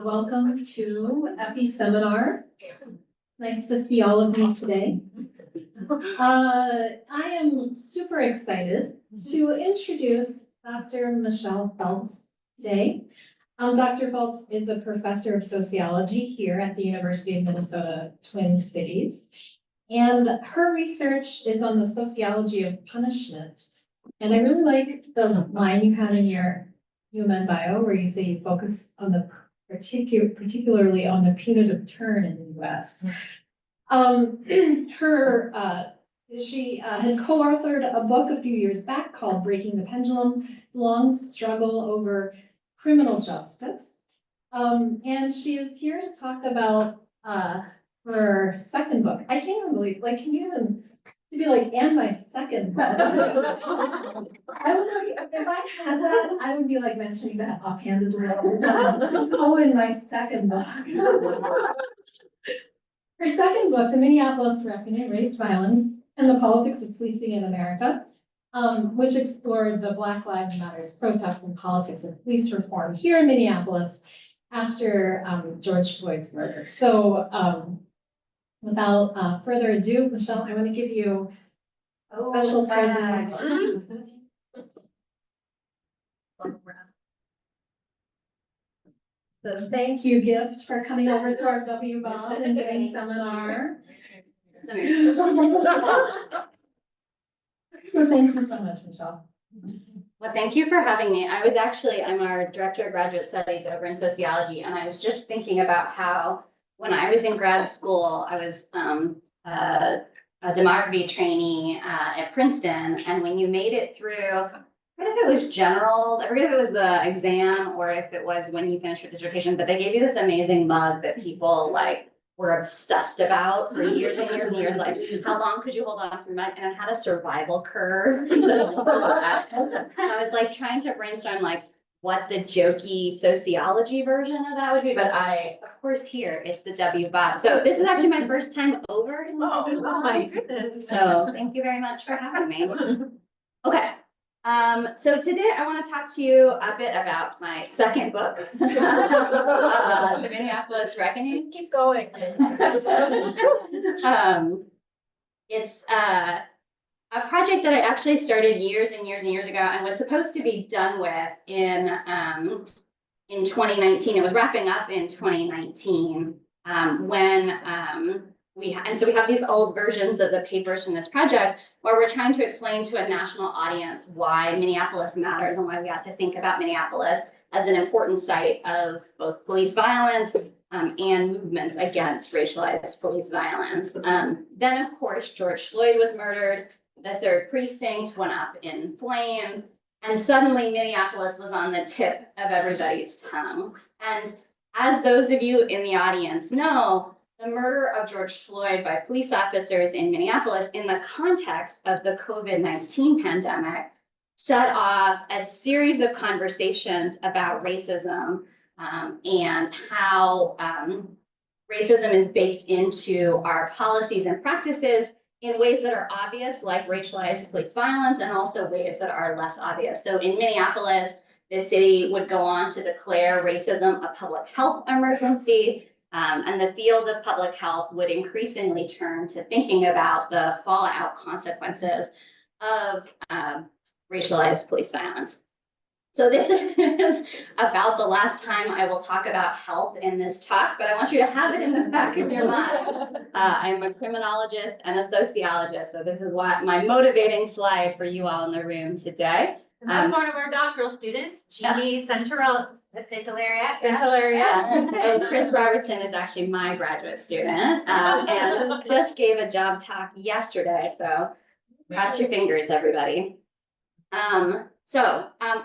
Welcome to Epi Seminar. Nice to see all of you today. I am super excited to introduce Dr. Michelle Phelps today. Dr. Phelps is a professor of sociology here at the University of Minnesota Twin Cities. And her research is on the sociology of punishment. And I really like the line you had in your UMN bio where you say you focus on the particularly on the punitive turn in the US. She had co-authored a book a few years back called Breaking the Pendulum, Long Struggle Over Criminal Justice. And she is here to talk about her second book. I can't even believe, like, can you even, to be like, and my second book. I was like, if I had that, I would be like mentioning that offhandedly all the time. Oh, in my second book. Her second book, The Minneapolis Reckoning, Race Violence and the Politics of Policing in America, which explored the Black Lives Matter protests and politics of police reform here in Minneapolis after George Floyd's murder. So without further ado, Michelle, I want to give you a special present. So thank you, Gift, for coming over to our W Bond and giving seminar. So thank you so much, Michelle. Well, thank you for having me. I'm our director of graduate studies over in sociology, and I was just thinking about how when I was in grad school, I was a demography trainee at Princeton, and when you made it through, I forget if it was general, I forget if it was the exam or if it was when you finished your dissertation, but they gave you this amazing mug that people like were obsessed about for years and years and years. Like, how long could you hold on for mug? And it had a survival curve. And I was like trying to brainstorm like what the jokey sociology version of that would be, but of course, here it's the W Bob. So this is actually my first time over in the W Bob. My goodness. So thank you very much for having me. Okay. So today I want to talk to you a bit about my second book, The Minneapolis Reckoning. Keep going. It's a project that I actually started years and years and years ago and was supposed to be done with in 2019. It was wrapping up in 2019 so we have these old versions of the papers from this project where we're trying to explain to a national audience why Minneapolis matters and why we have to think about Minneapolis as an important site of both police violence and movements against racialized police violence. Then, of course, George Floyd was murdered. The 3rd precinct went up in flames, and suddenly Minneapolis was on the tip of everybody's tongue. And as those of you in the audience know, the murder of George Floyd by police officers in Minneapolis in the context of the COVID-19 pandemic set off a series of conversations about racism and how racism is baked into our policies and practices in ways that are obvious, like racialized police violence, and also ways that are less obvious. So in Minneapolis, the city would go on to declare racism a public health emergency. And the field of public health would increasingly turn to thinking about the fallout consequences of racialized police violence. So this is about the last time I will talk about health in this talk, but I want you to have it in the back of your mind. I'm a criminologist and a sociologist, so this is what my motivating slide for you all in the room today. And that's one of our doctoral students, Jeannie Centelaria. And Chris Robertson is actually my graduate student and just gave a job talk yesterday. So cross your fingers, everybody.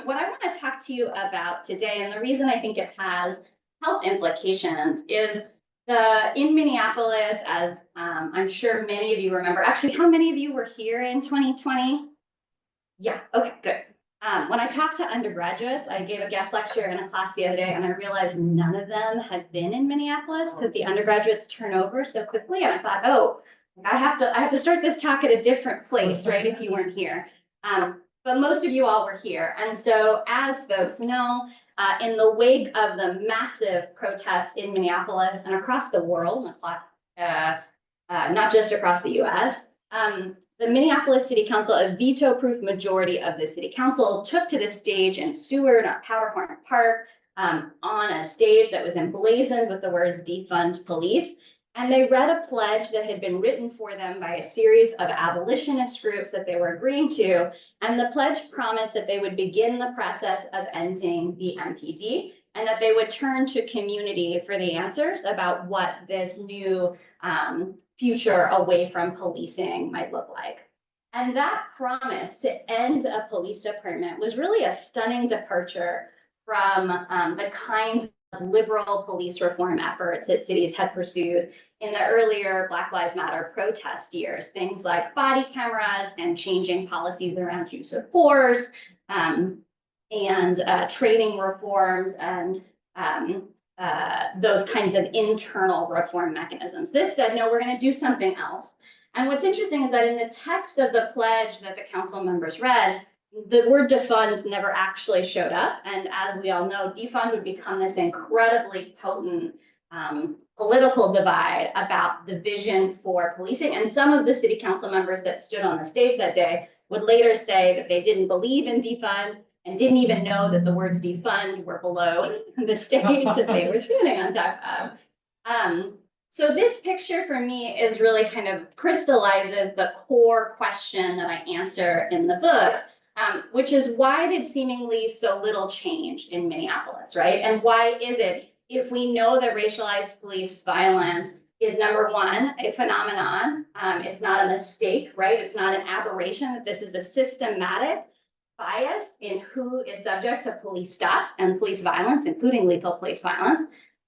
What I want to talk to you about today, and the reason I think it has health implications, is in Minneapolis, as I'm sure many of you remember. Actually, how many of you were here in 2020? Yeah, okay, good. When I talked to undergraduates, I gave a guest lecture in a class the other day, and I realized none of them had been in Minneapolis because the undergraduates turn over so quickly. And I thought, oh, I have to start this talk at a different place, right? If you weren't here. But most of you all were here. And so as folks know, in the wake of the massive protests in Minneapolis and across the world, not just across the US, the Minneapolis City Council, a veto-proof majority of the City Council, took to the stage in Seward at Powderhorn Park on a stage that was emblazoned with the words "defund police." And they read a pledge that had been written for them by a series of abolitionist groups that they were agreeing to. And the pledge promised that they would begin the process of ending the MPD and that they would turn to community for the answers about what this new future away from policing might look like. And that promise to end a police department was really a stunning departure from the kinds of liberal police reform efforts that cities had pursued in the earlier Black Lives Matter protest years, things like body cameras and changing policies around use of force, and training reforms and those kinds of internal reform mechanisms. This said, no, we're going to do something else. And what's interesting is that in the text of the pledge that the council members read, the word defund never actually showed up. And as we all know, defund would become this incredibly potent political divide about the vision for policing. And some of the city council members that stood on the stage that day would later say that they didn't believe in defund and didn't even know that the words defund were below the stage that they were standing on top of. So this picture for me is really kind of crystallizes the core question that I answer in the book, which is why did seemingly so little change in Minneapolis, right? And why is it, if we know that racialized police violence is, number one, a phenomenon, it's not a mistake, right? It's not an aberration, that this is a systematic bias in who is subject to police stops and police violence, including lethal police violence.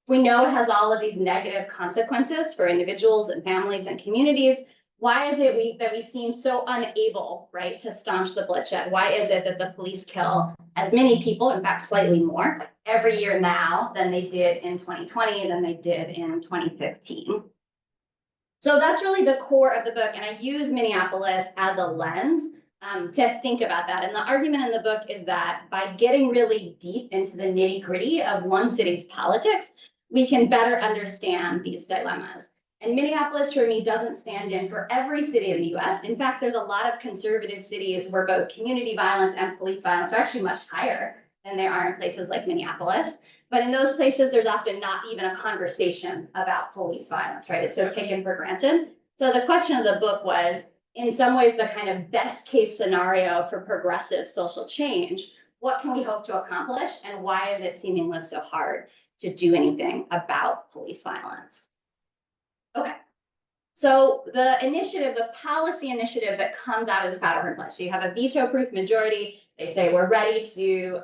We know it has all of these negative consequences for individuals and families and communities. Why is it that we seem so unable, right, to staunch the bloodshed? Why is it that the police kill as many people, in fact, slightly more, every year now than they did in 2020, than they did in 2015? So that's really the core of the book, and I use Minneapolis as a lens to think about that. And the argument in the book is that by getting really deep into the nitty-gritty of one city's politics, we can better understand these dilemmas. And Minneapolis, for me, doesn't stand in for every city in the US. In fact, there's a lot of conservative cities where both community violence and police violence are actually much higher than they are in places like Minneapolis. But in those places, there's often not even a conversation about police violence, right? It's so taken for granted. So the question of the book was, in some ways, the kind of best case scenario for progressive social change. What can we hope to accomplish? And why is it seemingly so hard to do anything about police violence? Okay, so the initiative, the policy initiative that comes out of this Powderhorn Pledge. So you have a veto-proof majority. They say we're ready to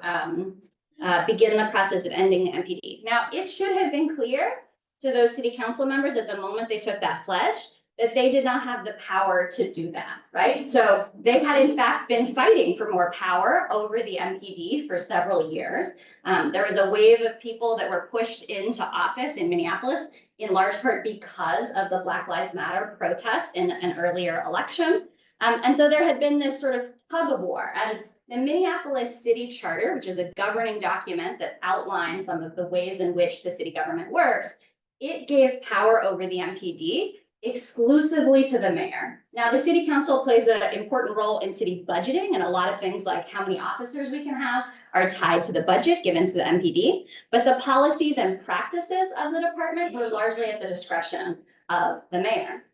begin the process of ending the MPD. Now, it should have been clear to those city council members at the moment they took that pledge that they did not have the power to do that, right? So they had in fact been fighting for more power over the MPD for several years. There was a wave of people that were pushed into office in Minneapolis, in large part because of the Black Lives Matter protest in an earlier election. And so there had been this sort of tug of war. And the Minneapolis City Charter, which is a governing document that outlines some of the ways in which the city government works, it gave power over the MPD exclusively to the mayor. Now, the city council plays an important role in city budgeting, and a lot of things like how many officers we can have are tied to the budget given to the MPD, but the policies and practices of the department were largely at the discretion of the mayor.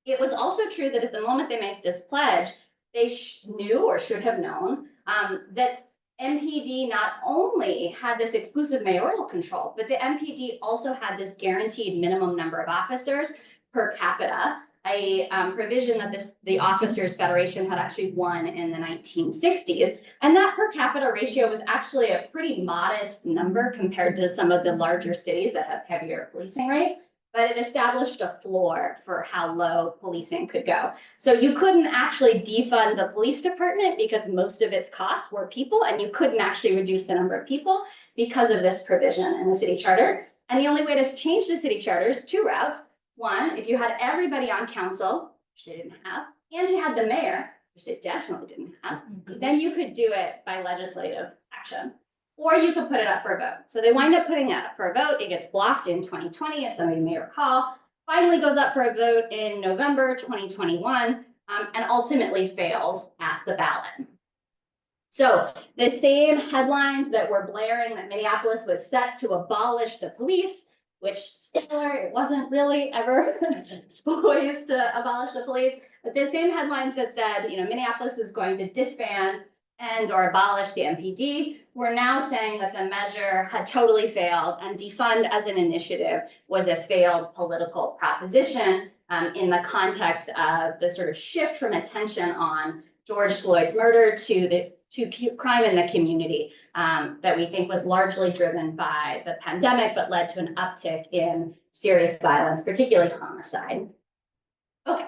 It was also true that at the moment they made this pledge, they knew or should have known that MPD not only had this exclusive mayoral control, but the MPD also had this guaranteed minimum number of officers per capita, a provision that the Officers Federation had actually won in the 1960s. And that per capita ratio was actually a pretty modest number compared to some of the larger cities that have heavier policing rates, but it established a floor for how low policing could go. So you couldn't actually defund the police department because most of its costs were people, and you couldn't actually reduce the number of people because of this provision in the city charter. And the only way to change the city charter is two routes. One, if you had everybody on council, which they didn't have, and you had the mayor, which they definitely didn't have, then you could do it by legislative action. or you could put it up for a vote. So they wind up putting that up for a vote. It gets blocked in 2020, as some of you may recall, finally goes up for a vote in November 2021, and ultimately fails at the ballot. So the same headlines that were blaring that Minneapolis was set to abolish the police, which spoiler, it wasn't really ever poised to abolish the police, but the same headlines that said, Minneapolis is going to disband and or abolish the MPD, we're now saying that the measure had totally failed and defund as an initiative was a failed political proposition in the context of the sort of shift from attention on George Floyd's murder to crime in the community that we think was largely driven by the pandemic, but led to an uptick in serious violence, particularly homicide. Okay,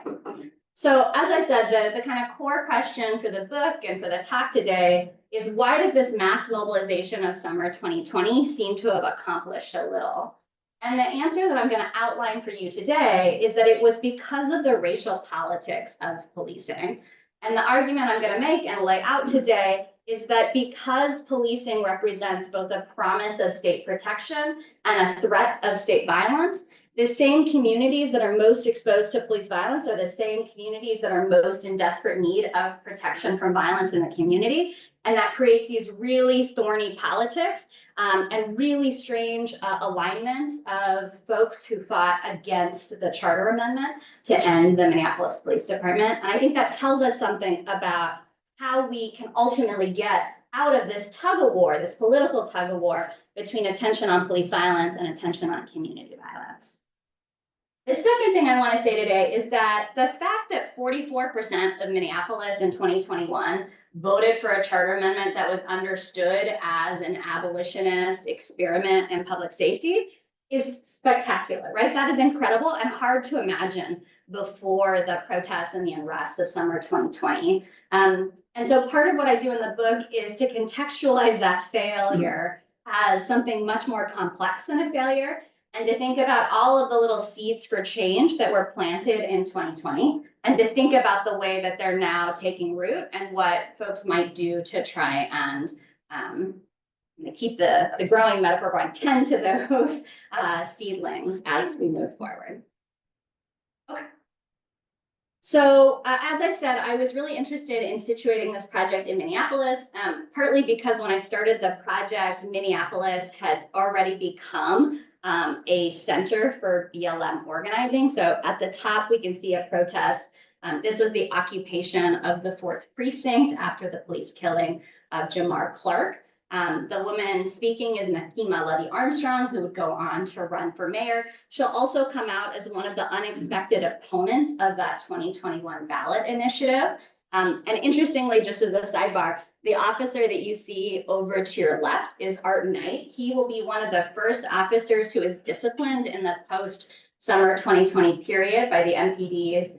so as I said, the kind of core question for the book and for the talk today is, why does this mass mobilization of summer 2020 seem to have accomplished so little? And the answer that I'm going to outline for you today is that it was because of the racial politics of policing. And the argument I'm going to make and lay out today is that because policing represents both a promise of state protection and a threat of state violence, the same communities that are most exposed to police violence are the same communities that are most in desperate need of protection from violence in the community. And that creates these really thorny politics and really strange alignments of folks who fought against the charter amendment to end the Minneapolis Police Department. And I think that tells us something about how we can ultimately get out of this tug of war, this political tug of war between attention on police violence and attention on community violence. The second thing I want to say today is that the fact that 44% of Minneapolis in 2021 voted for a charter amendment that was understood as an abolitionist experiment in public safety is spectacular, right? That is incredible and hard to imagine before the protests and the unrest of summer 2020. And so part of what I do in the book is to contextualize that failure as something much more complex than a failure, and to think about all of the little seeds for change that were planted in 2020, and to think about the way that they're now taking root and what folks might do to try and keep the growing metaphor going, tend to those seedlings as we move forward. Okay. So as I said, I was really interested in situating this project in Minneapolis, partly because when I started the project, Minneapolis had already become a center for BLM organizing. So at the top, we can see a protest. This was the occupation of the 4th precinct after the police killing of Jamar Clark. The woman speaking is Nakima Levy-Armstrong, who would go on to run for mayor. She'll also come out as one of the unexpected opponents of that 2021 ballot initiative. And interestingly, just as a sidebar, the officer that you see over to your left is Art Knight. He will be one of the first officers who is disciplined in the post-summer 2020 period by the MPD's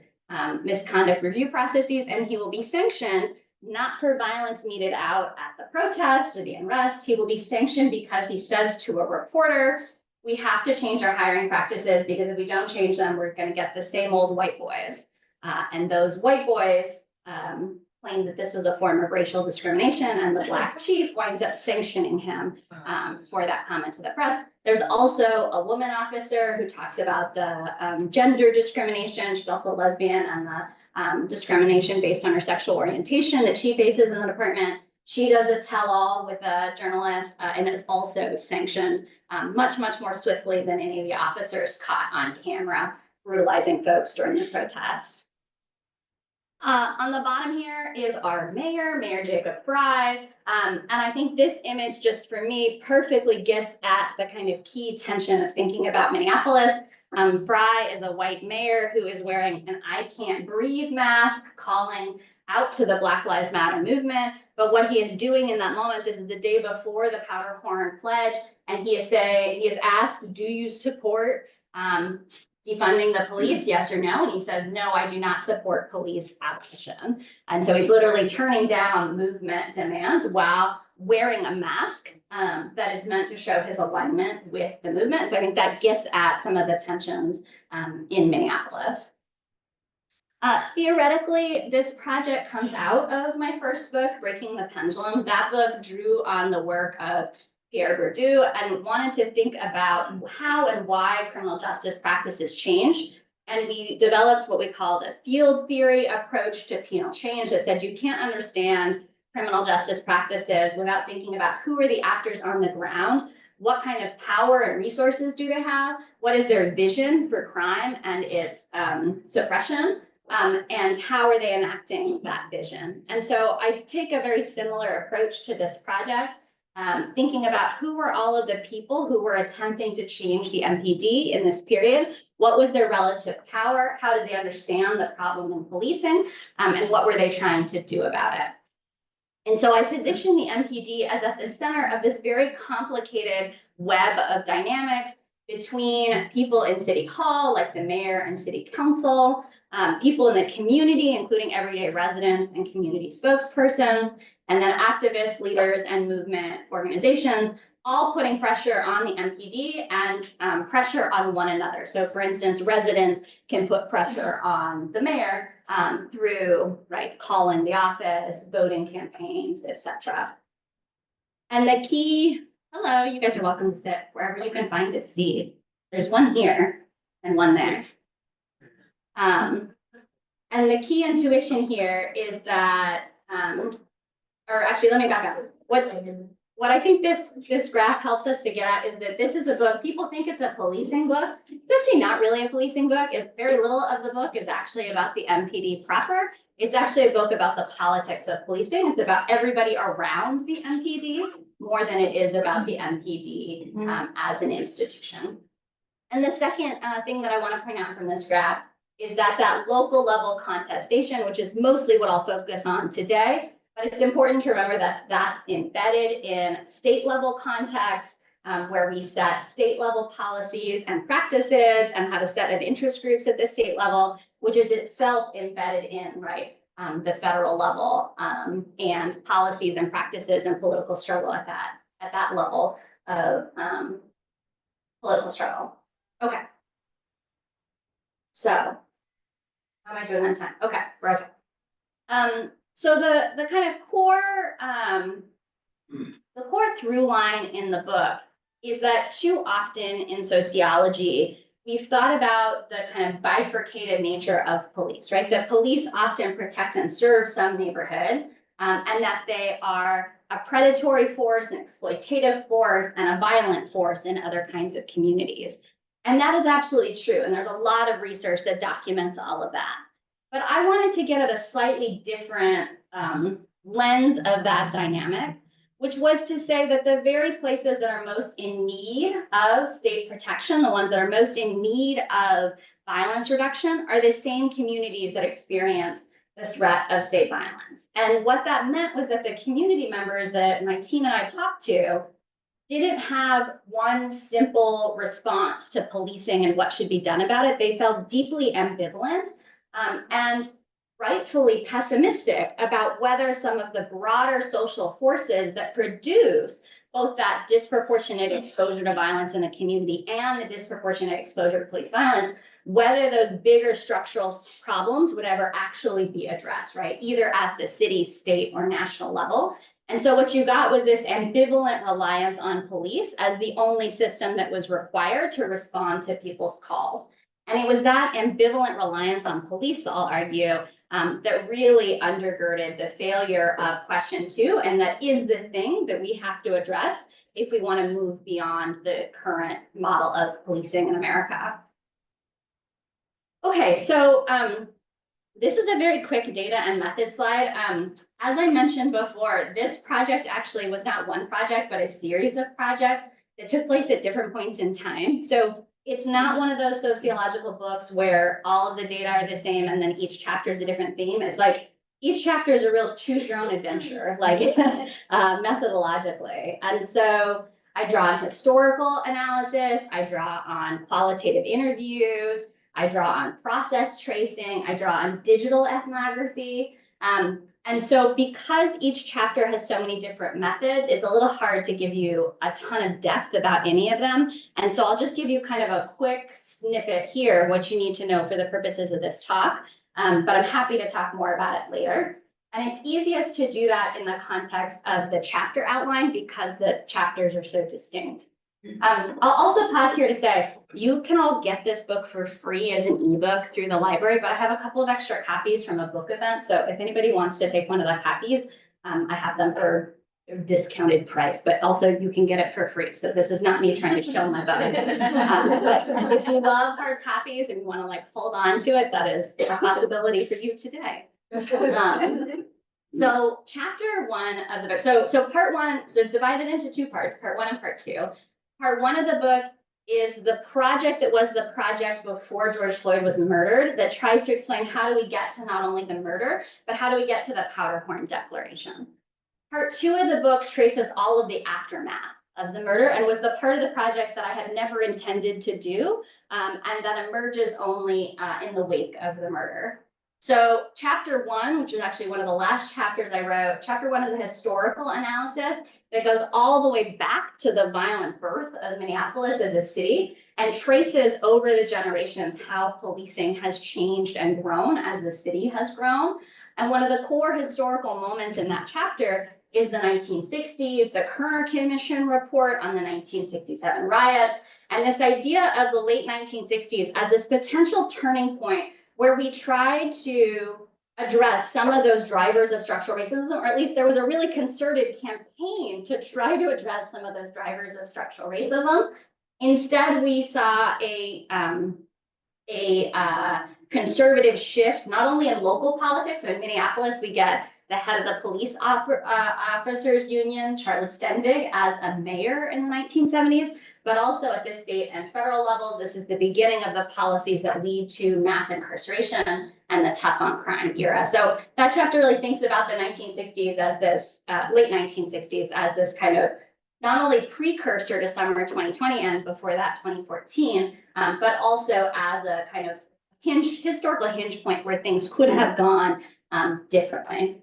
misconduct review processes, and he will be sanctioned not for violence meted out at the protest or the unrest. He will be sanctioned because he says to a reporter, we have to change our hiring practices because if we don't change them, we're going to get the same old white boys. And those white boys claimed that this was a form of racial discrimination, and the Black chief winds up sanctioning him for that comment to the press. There's also a woman officer who talks about the gender discrimination. She's also a lesbian, and the discrimination based on her sexual orientation that she faces in the department. She does a tell-all with a journalist and is also sanctioned much, much more swiftly than any of the officers caught on camera brutalizing folks during the protests. On the bottom here is our mayor, Mayor Jacob Fry. And I think this image, just for me, perfectly gets at the kind of key tension of thinking about Minneapolis. Fry is a white mayor who is wearing an I Can't Breathe mask, calling out to the Black Lives Matter movement. But what he is doing in that moment, this is the day before the Powderhorn Pledge, and he is asked, do you support defunding the police, yes or no? And he says, no, I do not support police abolition. And so he's literally turning down movement demands while wearing a mask that is meant to show his alignment with the movement. So I think that gets at some of the tensions in Minneapolis. Theoretically, this project comes out of my first book, Breaking the Pendulum. That book drew on the work of Pierre Bourdieu and wanted to think about how and why criminal justice practices change. And we developed what we called a field theory approach to penal change that said you can't understand criminal justice practices without thinking about who are the actors on the ground, what kind of power and resources do they have, what is their vision for crime and its suppression, and how are they enacting that vision. And so I take a very similar approach to this project, thinking about who were all of the people who were attempting to change the MPD in this period, what was their relative power, how did they understand the problem in policing, and what were they trying to do about it. And so I position the MPD as at the center of this very complicated web of dynamics between people in City Hall, like the mayor and City Council, people in the community, including everyday residents and community spokespersons, and then activists, leaders, and movement organizations, all putting pressure on the MPD and pressure on one another. So for instance, residents can put pressure on the mayor through calling the office, voting campaigns, etc. And the key, hello, you guys are welcome to sit wherever you can find a seat. There's one here and one there. And the key intuition here is that, or actually, let me back up. What I think this graph helps us to get at is that this is a book, people think it's a policing book. It's actually not really a policing book. Very little of the book is actually about the MPD proper. It's actually a book about the politics of policing. It's about everybody around the MPD more than it is about the MPD as an institution. And the second thing that I want to point out from this graph is that local level contestation, which is mostly what I'll focus on today, but it's important to remember that that's embedded in state level contexts where we set state level policies and practices and have a set of interest groups at the state level, which is itself embedded in the federal level and policies and practices and political struggle at that level of political struggle. Okay. So how am I doing on time? Okay, we're okay. So the kind of core, the core through line in the book is that too often in sociology, we've thought about the kind of bifurcated nature of police, right? That police often protect and serve some neighborhoods, and that they are a predatory force, an exploitative force, and a violent force in other kinds of communities. And that is absolutely true. And there's a lot of research that documents all of that. But I wanted to get at a slightly different lens of that dynamic, which was to say that the very places that are most in need of state protection, the ones that are most in need of violence reduction, are the same communities that experience the threat of state violence. And what that meant was that the community members that my team and I talked to didn't have one simple response to policing and what should be done about it. They felt deeply ambivalent and rightfully pessimistic about whether some of the broader social forces that produce both that disproportionate exposure to violence in the community and the disproportionate exposure to police violence, whether those bigger structural problems would ever actually be addressed, right? Either at the city, state, or national level. And so what you got was this ambivalent reliance on police as the only system that was required to respond to people's calls. And it was that ambivalent reliance on police, I'll argue, that really undergirded the failure of question 2, and that is the thing that we have to address if we want to move beyond the current model of policing in America. Okay, so this is a very quick data and method slide. As I mentioned before, this project actually was not one project, but a series of projects that took place at different points in time. So it's not one of those sociological books where all of the data are the same and then each chapter is a different theme. It's like each chapter is a real choose your own adventure, like methodologically. And so I draw on historical analysis, I draw on qualitative interviews, I draw on process tracing, I draw on digital ethnography. And so because each chapter has so many different methods, it's a little hard to give you a ton of depth about any of them. And so I'll just give you kind of a quick snippet here, what you need to know for the purposes of this talk. but I'm happy to talk more about it later. And it's easiest to do that in the context of the chapter outline because the chapters are so distinct. I'll also pause here to say, you can all get this book for free as an ebook through the library, but I have a couple of extra copies from a book event. So if anybody wants to take one of the copies, I have them for a discounted price, but also you can get it for free. So this is not me trying to show my butt. But if you love hard copies and you want to like hold on to it, that is a possibility for you today. So chapter 1 of the book, so part 1, so it's divided into 2 parts, part 1 and part 2. Part 1 of the book is the project that was the project before George Floyd was murdered that tries to explain how do we get to not only the murder, but how do we get to the Powderhorn Declaration. Part 2 of the book traces all of the aftermath of the murder and was the part of the project that I had never intended to do, and that emerges only in the wake of the murder. So chapter 1, which is actually one of the last chapters I wrote, chapter 1 is a historical analysis that goes all the way back to the violent birth of Minneapolis as a city and traces over the generations how policing has changed and grown as the city has grown. And one of the core historical moments in that chapter is the 1960s, the Kerner Commission report on the 1967 riots, and this idea of the late 1960s as this potential turning point where we tried to address some of those drivers of structural racism, or at least there was a really concerted campaign to try to address some of those drivers of structural racism. Instead, we saw a conservative shift, not only in local politics. So in Minneapolis, we get the head of the police officers union, Charlotte Stenvig, as a mayor in the 1970s, but also at the state and federal level, this is the beginning of the policies that lead to mass incarceration and the tough on crime era. So that chapter really thinks about the 1960s as this, late 1960s as this kind of not only precursor to summer 2020 and before that 2014, but also as a kind of historical hinge point where things could have gone differently.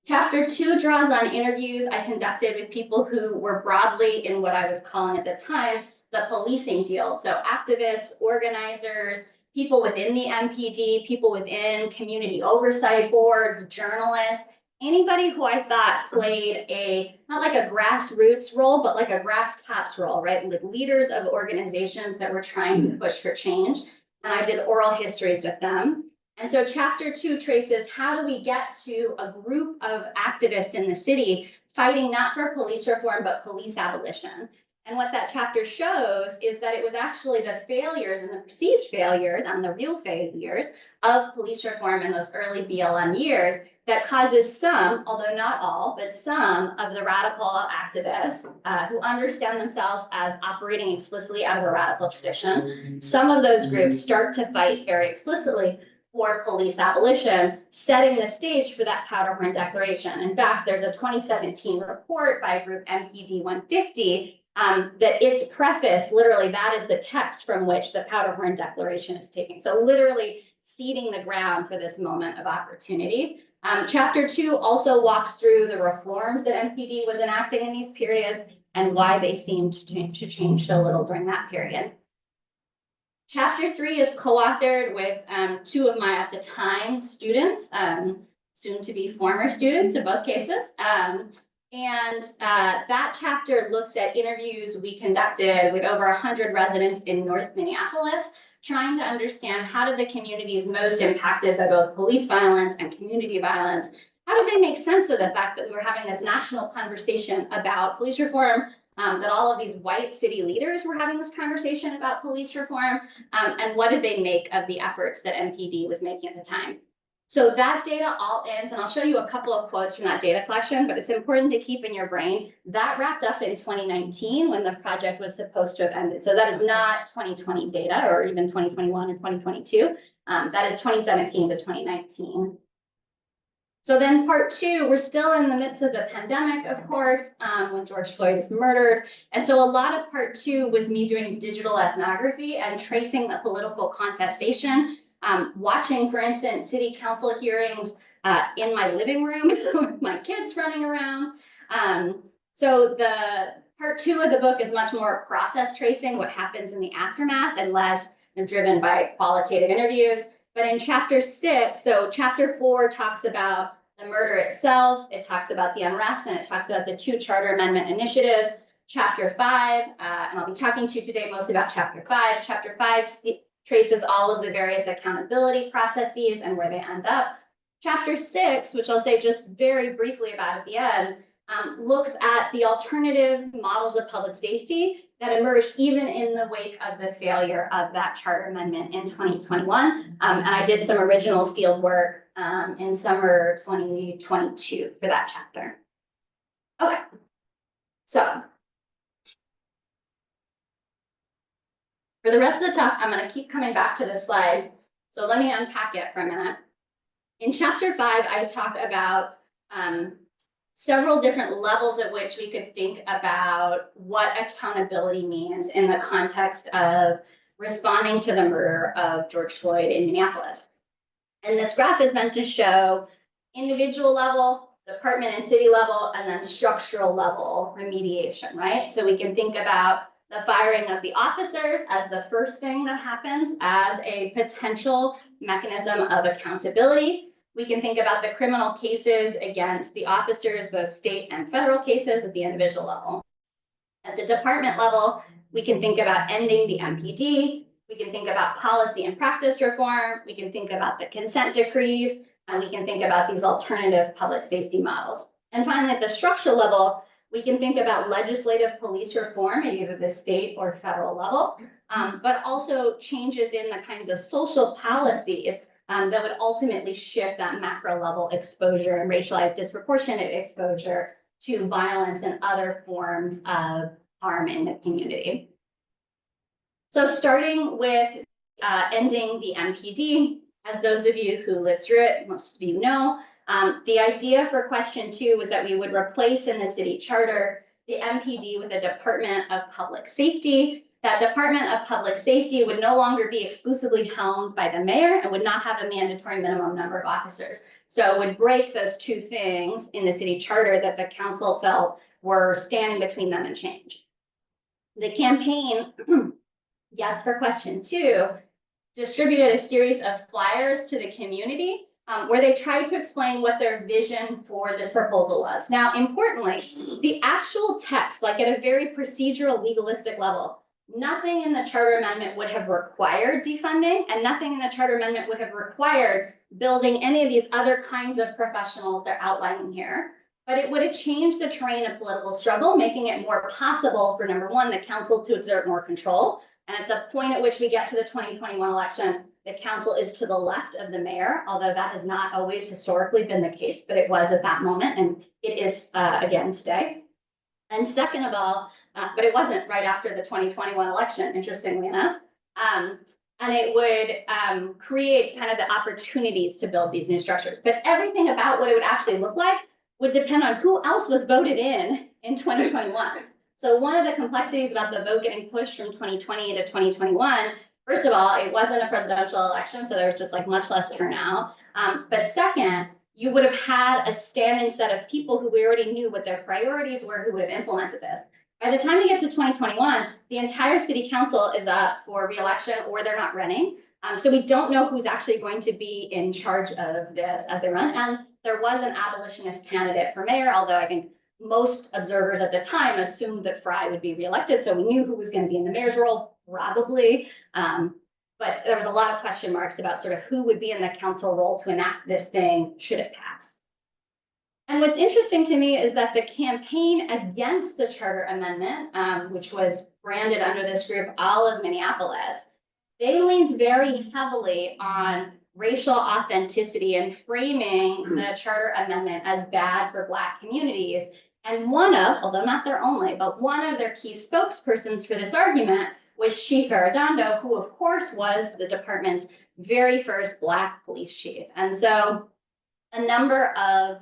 Chapter 2 draws on interviews I conducted with people who were broadly in what I was calling at the time the policing field. So activists, organizers, people within the MPD, people within community oversight boards, journalists, anybody who I thought played a, not like a grassroots role, but like a grass tops role, right? Like leaders of organizations that were trying to push for change. And I did oral histories with them. And so chapter 2 traces how do we get to a group of activists in the city fighting not for police reform, but police abolition. And what that chapter shows is that it was actually the failures and the perceived failures and the real failures of police reform in those early BLM years that causes some, although not all, but some of the radical activists who understand themselves as operating explicitly out of a radical tradition. Some of those groups start to fight very explicitly for police abolition, setting the stage for that Powderhorn Declaration. In fact, there's a 2017 report by group MPD 150 that its preface, literally, that is the text from which the Powderhorn Declaration is taken. So literally seeding the ground for this moment of opportunity. Chapter 2 also walks through the reforms that MPD was enacting in these periods and why they seemed to change so little during that period. Chapter 3 is co-authored with 2 of my, at the time, students, soon to be former students in both cases. That chapter looks at interviews we conducted with over 100 residents in North Minneapolis, trying to understand how did the communities most impacted by both police violence and community violence, how did they make sense of the fact that we were having this national conversation about police reform, that all of these white city leaders were having this conversation about police reform, and what did they make of the efforts that MPD was making at the time. So that data all ends, and I'll show you a couple of quotes from that data collection, but it's important to keep in your brain, that wrapped up in 2019 when the project was supposed to have ended. So that is not 2020 data or even 2021 or 2022. That is 2017 to 2019. So then part 2, we're still in the midst of the pandemic, of course, when George Floyd was murdered. And so a lot of part 2 was me doing digital ethnography and tracing the political contestation, watching, for instance, city council hearings in my living room with my kids running around. So the part 2 of the book is much more process tracing, what happens in the aftermath, and less driven by qualitative interviews. But in chapter 6, so chapter 4 talks about the murder itself, it talks about the unrest, and it talks about the 2 charter amendment initiatives. Chapter 5, and I'll be talking to you today mostly about chapter 5. Chapter 5 traces all of the various accountability processes and where they end up. Chapter 6, which I'll say just very briefly about at the end, looks at the alternative models of public safety that emerged even in the wake of the failure of that charter amendment in 2021. And I did some original field work in summer 2022 for that chapter. Okay, so for the rest of the talk, I'm going to keep coming back to this slide. So let me unpack it for a minute. In chapter 5, I talk about several different levels at which we could think about what accountability means in the context of responding to the murder of George Floyd in Minneapolis. And this graph is meant to show individual level, department and city level, and then structural level remediation, right? So we can think about the firing of the officers as the first thing that happens as a potential mechanism of accountability. We can think about the criminal cases against the officers, both state and federal cases at the individual level. At the department level, we can think about ending the MPD. We can think about policy and practice reform. We can think about the consent decrees, and we can think about these alternative public safety models. And finally, at the structural level, we can think about legislative police reform at either the state or federal level, but also changes in the kinds of social policies that would ultimately shift that macro level exposure and racialized disproportionate exposure to violence and other forms of harm in the community. So starting with ending the MPD, as those of you who lived through it, most of you know, the idea for question 2 was that we would replace in the city charter the MPD with a Department of Public Safety. That Department of Public Safety would no longer be exclusively helmed by the mayor and would not have a mandatory minimum number of officers. So it would break those 2 things in the city charter that the council felt were standing between them and change. The campaign, yes, for question 2, distributed a series of flyers to the community where they tried to explain what their vision for this proposal was. Now, importantly, the actual text, like at a very procedural, legalistic level, nothing in the charter amendment would have required defunding, and nothing in the charter amendment would have required building any of these other kinds of professionals they're outlining here. But it would have changed the terrain of political struggle, making it more possible for, number one, the council to exert more control. And at the point at which we get to the 2021 election, the council is to the left of the mayor, although that has not always historically been the case, but it was at that moment, and it is again today. And second of all, but it wasn't right after the 2021 election, interestingly enough. And it would create kind of the opportunities to build these new structures. But everything about what it would actually look like would depend on who else was voted in 2021. So one of the complexities about the vote getting pushed from 2020 to 2021, first of all, it wasn't a presidential election, so there was just like much less turnout. But second, you would have had a standing set of people who we already knew what their priorities were, who would have implemented this. By the time we get to 2021, the entire city council is up for re-election or they're not running. So we don't know who's actually going to be in charge of this as they run. And there was an abolitionist candidate for mayor, although I think most observers at the time assumed that Fry would be reelected. So we knew who was going to be in the mayor's role, probably. But there was a lot of question marks about sort of who would be in the council role to enact this thing should it pass. And what's interesting to me is that the campaign against the charter amendment, which was branded under this group, all of Minneapolis, they leaned very heavily on racial authenticity and framing the charter amendment as bad for Black communities. And one of, although not their only, but one of their key spokespersons for this argument was Chief Arredondo, who of course was the department's very first Black police chief. And so a number of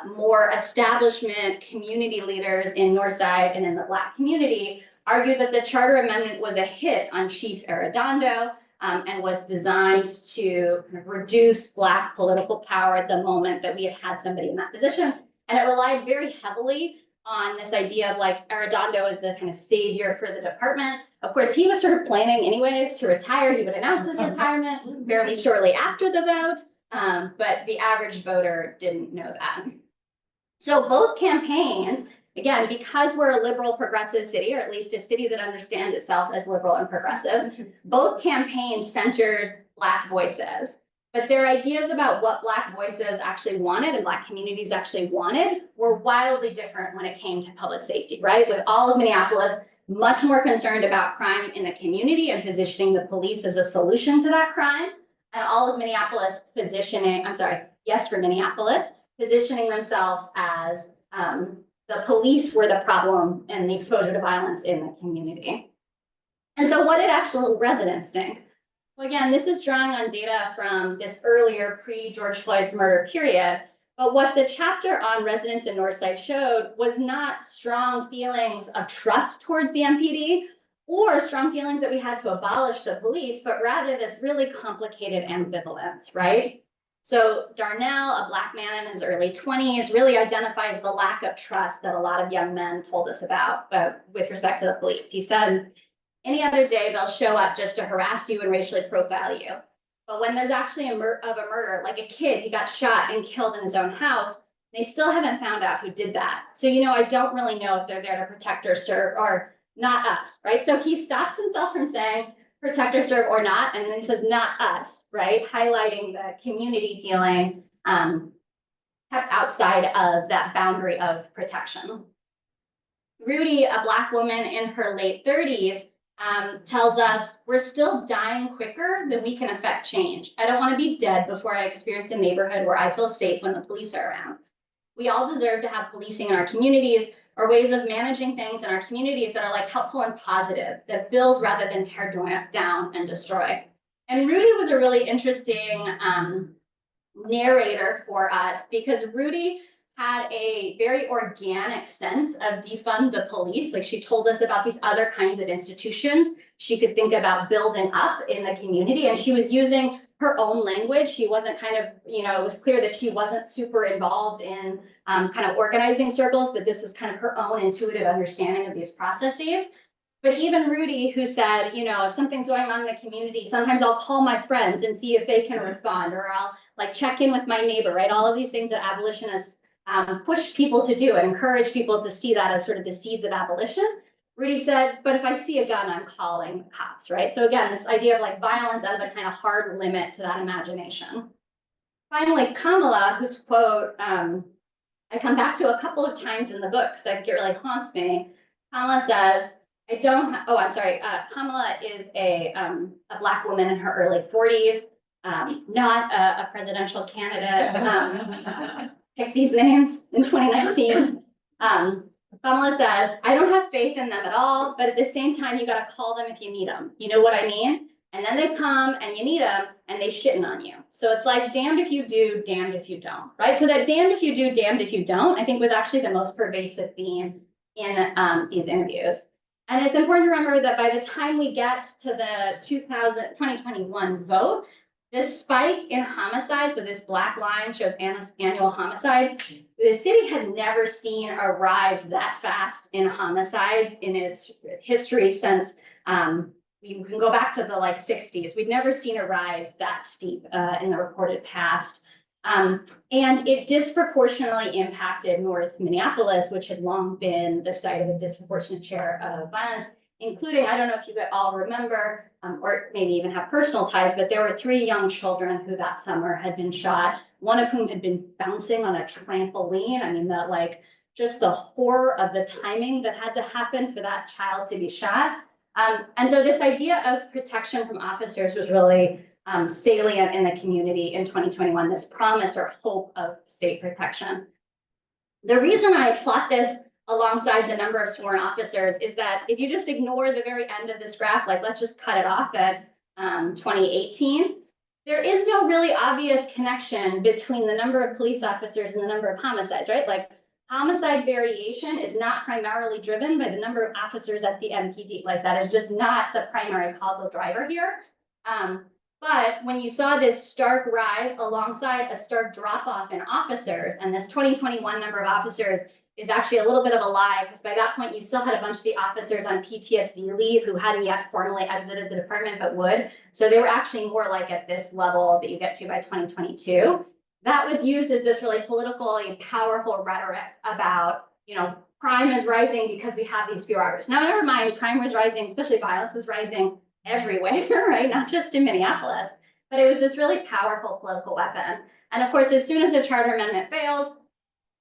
more establishment community leaders in Northside and in the Black community argued that the charter amendment was a hit on Chief Arredondo and was designed to kind of reduce Black political power at the moment that we had had somebody in that position. And it relied very heavily on this idea of like Arredondo as the kind of savior for the department. Of course, he was sort of planning anyways to retire. He would announce his retirement fairly shortly after the vote, but the average voter didn't know that. So both campaigns, again, because we're a liberal progressive city, or at least a city that understands itself as liberal and progressive, both campaigns centered Black voices. But their ideas about what Black voices actually wanted and Black communities actually wanted were wildly different when it came to public safety, right? With all of Minneapolis much more concerned about crime in the community and positioning the police as a solution to that crime, and all of Minneapolis positioning, I'm sorry, yes for Minneapolis, positioning themselves as the police were the problem and the exposure to violence in the community. And so what did actual residents think? Well, again, this is drawing on data from this earlier pre-George Floyd's murder period, but what the chapter on residents in Northside showed was not strong feelings of trust towards the MPD or strong feelings that we had to abolish the police, but rather this really complicated ambivalence, right? So Darnell, a Black man in his early 20s, really identifies the lack of trust that a lot of young men told us about with respect to the police. He said, any other day, they'll show up just to harass you and racially profile you. But when there's actually a murder, like a kid, he got shot and killed in his own house, they still haven't found out who did that. So, I don't really know if they're there to protect or serve or not us, right? So he stops himself from saying protect or serve or not, and then he says not us, right? Highlighting the community feeling kept outside of that boundary of protection. Rudy, a Black woman in her late 30s, tells us we're still dying quicker than we can affect change. I don't want to be dead before I experience a neighborhood where I feel safe when the police are around. We all deserve to have policing in our communities or ways of managing things in our communities that are like helpful and positive, that build rather than tear down and destroy. And Rudy was a really interesting narrator for us because Rudy had a very organic sense of defund the police. Like she told us about these other kinds of institutions she could think about building up in the community. And she was using her own language. She wasn't it was clear that she wasn't super involved in kind of organizing circles, but this was kind of her own intuitive understanding of these processes. But even Rudy, who said, if something's going on in the community, sometimes I'll call my friends and see if they can respond, or I'll like check in with my neighbor, right? All of these things that abolitionists push people to do and encourage people to see that as sort of the seeds of abolition. Rudy said, but if I see a gun, I'm calling the cops, right? So again, this idea of like violence as a kind of hard limit to that imagination. Finally, Kamala, whose quote I come back to a couple of times in the book because I think it really haunts me. Kamala says, Kamala is a Black woman in her early 40s, not a presidential candidate. Pick these names in 2019. Kamala says, I don't have faith in them at all, but at the same time, you got to call them if you need them. You know what I mean? And then they come and you need them and they shitting on you. So it's like damned if you do, damned if you don't, right? So that damned if you do, damned if you don't, I think was actually the most pervasive theme in these interviews. And it's important to remember that by the time we get to the 2021 vote, this spike in homicides, so this black line shows annual homicides, the city had never seen a rise that fast in homicides in its history since, you can go back to the 60s. We'd never seen a rise that steep in the reported past. And it disproportionately impacted North Minneapolis, which had long been the site of a disproportionate share of violence, including, I don't know if you all remember, or maybe even have personal ties, but there were 3 young children who that summer had been shot, one of whom had been bouncing on a trampoline. I mean, just the horror of the timing that had to happen for that child to be shot. And so this idea of protection from officers was really salient in the community in 2021, this promise or hope of state protection. The reason I plot this alongside the number of sworn officers is that if you just ignore the very end of this graph, let's just cut it off at 2018, there is no really obvious connection between the number of police officers and the number of homicides, right? Homicide variation is not primarily driven by the number of officers at the MPD. That is just not the primary causal driver here. But when you saw this stark rise alongside a stark drop off in officers, and this 2021 number of officers is actually a little bit of a lie, because by that point you still had a bunch of the officers on PTSD leave who hadn't yet formally exited the department but would. So they were actually more like at this level that you get to by 2022. That was used as this really politically powerful rhetoric about, crime is rising because we have these few arbiters. Now, never mind, crime was rising, especially violence was rising everywhere, right? Not just in Minneapolis, but it was this really powerful political weapon. And of course, as soon as the charter amendment fails,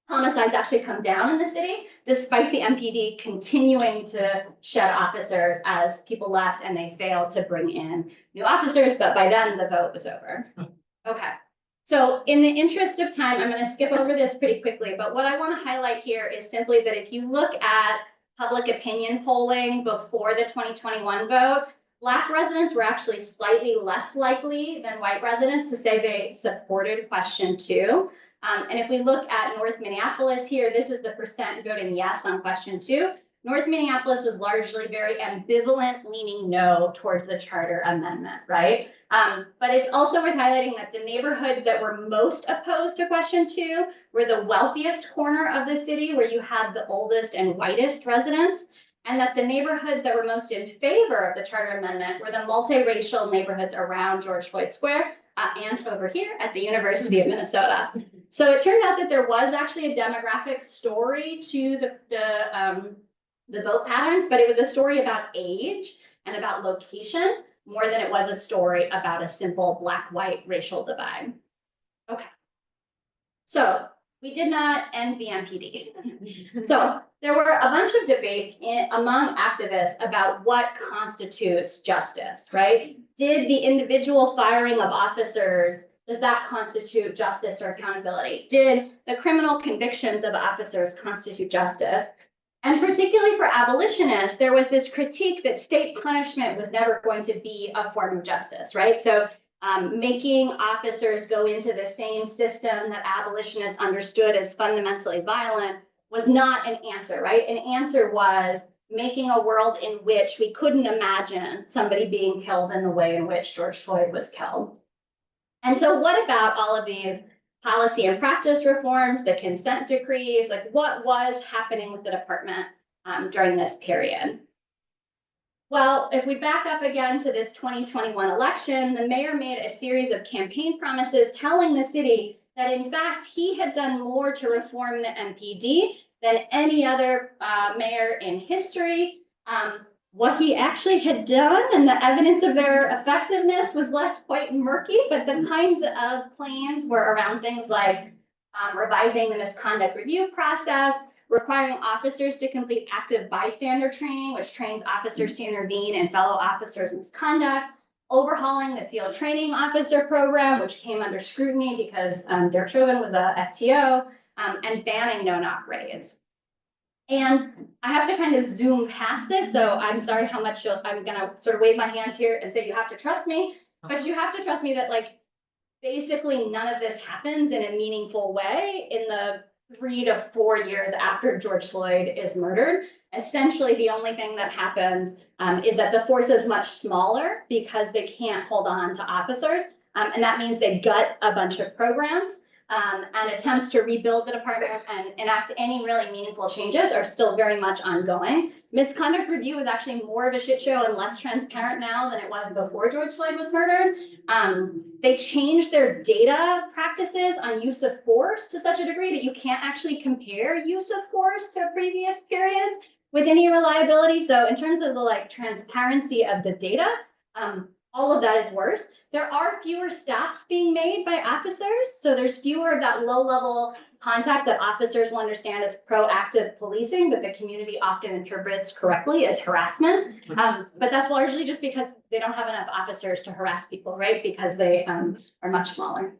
homicides actually come down in the city, despite the MPD continuing to shed officers as people left and they failed to bring in new officers. But by then the vote was over. Okay. So in the interest of time, I'm going to skip over this pretty quickly, but what I want to highlight here is simply that if you look at public opinion polling before the 2021 vote, Black residents were actually slightly less likely than white residents to say they supported question 2. And if we look at North Minneapolis here, this is the percent voting yes on question 2. North Minneapolis was largely very ambivalent, leaning no towards the charter amendment, right? But it's also worth highlighting that the neighborhoods that were most opposed to question 2 were the wealthiest corner of the city, where you had the oldest and whitest residents, and that the neighborhoods that were most in favor of the charter amendment were the multiracial neighborhoods around George Floyd Square and over here at the University of Minnesota. So it turned out that there was actually a demographic story to the vote patterns, but it was a story about age and about location more than it was a story about a simple black-white racial divide. Okay. So we did not end the MPD. So there were a bunch of debates among activists about what constitutes justice, right? Did the individual firing of officers, does that constitute justice or accountability? Did the criminal convictions of officers constitute justice? And particularly for abolitionists, there was this critique that state punishment was never going to be a form of justice, right? So making officers go into the same system that abolitionists understood as fundamentally violent was not an answer, right? An answer was making a world in which we couldn't imagine somebody being killed in the way in which George Floyd was killed. And so what about all of these policy and practice reforms, the consent decrees, like what was happening with the department during this period? Well, if we back up again to this 2021 election, the mayor made a series of campaign promises telling the city that in fact he had done more to reform the MPD than any other mayor in history. What he actually had done and the evidence of their effectiveness was left quite murky, but the kinds of claims were around things like revising the misconduct review process, requiring officers to complete active bystander training, which trains officers to intervene in fellow officers' misconduct, overhauling the field training officer program, which came under scrutiny because Derek Chauvin was a FTO, and banning no-knock raids. And I have to kind of zoom past this, so I'm sorry how much I'm gonna sort of wave my hands here and say you have to trust me, but you have to trust me that like basically none of this happens in a meaningful way in the 3 to 4 years after George Floyd is murdered. Essentially, the only thing that happens is that the force is much smaller because they can't hold on to officers, and that means they gut a bunch of programs. And attempts to rebuild the department and enact any really meaningful changes are still very much ongoing. Misconduct review is actually more of a shit show and less transparent now than it was before George Floyd was murdered. They changed their data practices on use of force to such a degree that you can't actually compare use of force to previous periods with any reliability. So in terms of the like transparency of the data, all of that is worse. There are fewer stops being made by officers. So there's fewer of that low level contact that officers will understand as proactive policing, but the community often interprets correctly as harassment. But that's largely just because they don't have enough officers to harass people, right? Because they are much smaller.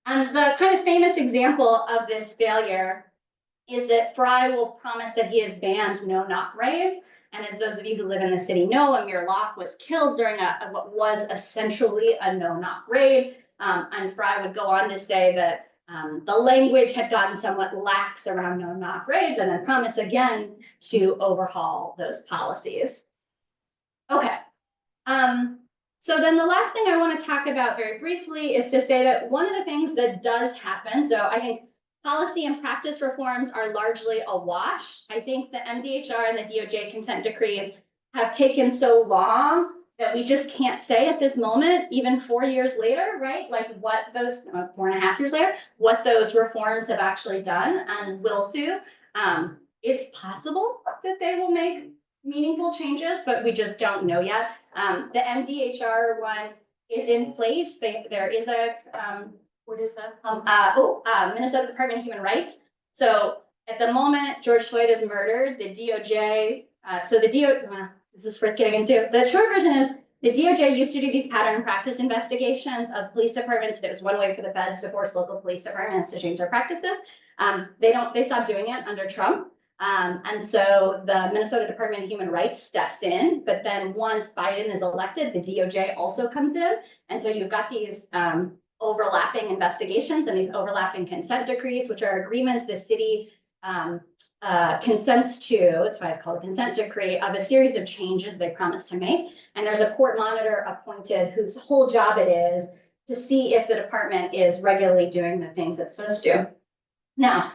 And the kind of famous example of this failure is that Fry will promise that he has banned no-knock raids. And as those of you who live in the city know, Amir Locke was killed during what was essentially a no-knock raid. And Fry would go on to say that the language had gotten somewhat lax around no-knock raids and then promise again to overhaul those policies. Okay. So then the last thing I want to talk about very briefly is to say that one of the things that does happen, so I think policy and practice reforms are largely awash. I think the MDHR and the DOJ consent decrees have taken so long that we just can't say at this moment, even 4 years later, right? Like what those, 4.5 years later, what those reforms have actually done and will do. It's possible that they will make meaningful changes, but we just don't know yet. The MDHR one is in place. There is a, What is that? Minnesota Department of Human Rights. So at the moment, George Floyd is murdered, the DOJ, this is worth getting into. The short version is the DOJ used to do these pattern and practice investigations of police departments. It was one way for the feds to force local police departments to change their practices. They stopped doing it under Trump. And so the Minnesota Department of Human Rights steps in, but then once Biden is elected, the DOJ also comes in. And so you've got these overlapping investigations and these overlapping consent decrees, which are agreements the city consents to, that's why it's called a consent decree, of a series of changes they promised to make. And there's a court monitor appointed whose whole job it is to see if the department is regularly doing the things it's supposed to do. Now,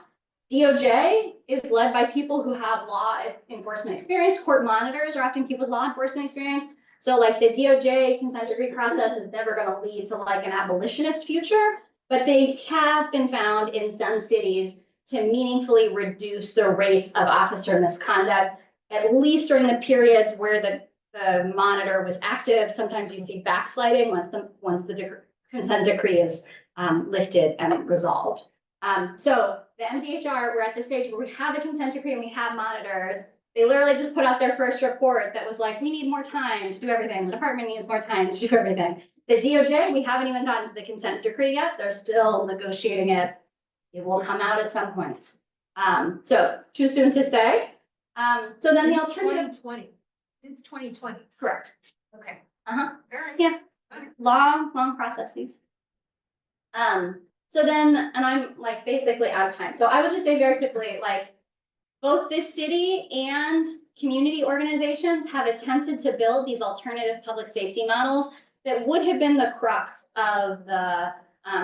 DOJ is led by people who have law enforcement experience. Court monitors are often people with law enforcement experience. So like the DOJ consent decree process is never going to lead to like an abolitionist future, but they have been found in some cities to meaningfully reduce the rates of officer misconduct, at least during the periods where the monitor was active. Sometimes you see backsliding once the consent decree is lifted and resolved. So the MDHR, we're at the stage where we have a consent decree and we have monitors. They literally just put out their first report that was like, we need more time to do everything. The department needs more time to do everything. The DOJ, we haven't even gotten to the consent decree yet. They're still negotiating it. It will come out at some point. So too soon to say. So then the alternative. 2020. Since 2020. Correct. Okay. Very. Yeah. Long processes. So then, and I'm like basically out of time. So I would just say very quickly, like both this city and community organizations have attempted to build these alternative public safety models that would have been the crux of the